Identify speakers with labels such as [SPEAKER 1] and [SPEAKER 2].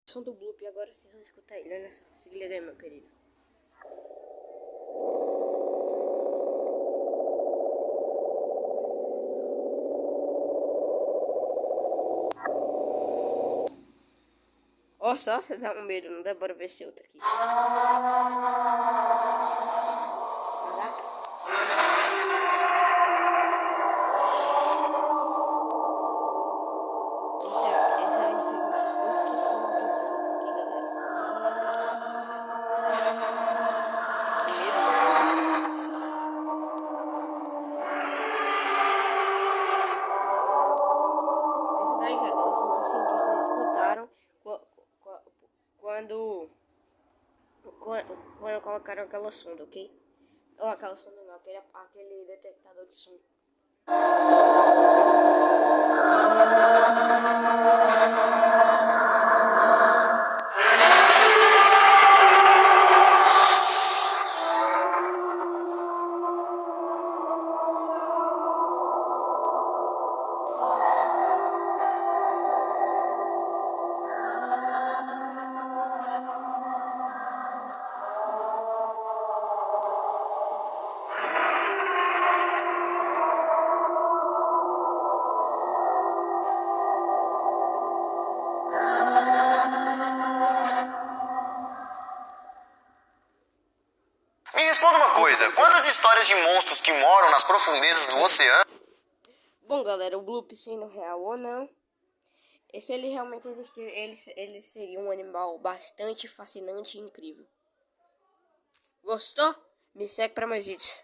[SPEAKER 1] Som do Bloop, agora vocês vão escutar ele, olha só, se liga aí, meu querido. Ó só, dá um medo, não dá, bora ver esse outro aqui. Caraca. Esse aí você gostou tanto que som do aqui, galera. Que medo. Esse daí, cara, foi o som que os cientistas escutaram quando colocaram aquela sonda, ok? Ou aquela sonda não, aquele detectador de som.
[SPEAKER 2] Me responda uma coisa, quantas histórias de monstros que moram nas profundezas do oceano...
[SPEAKER 1] Bom, galera, o Bloop sendo real ou não, se ele realmente existir, ele seria um animal bastante fascinante e incrível. Gostou? Me segue para mais vídeos.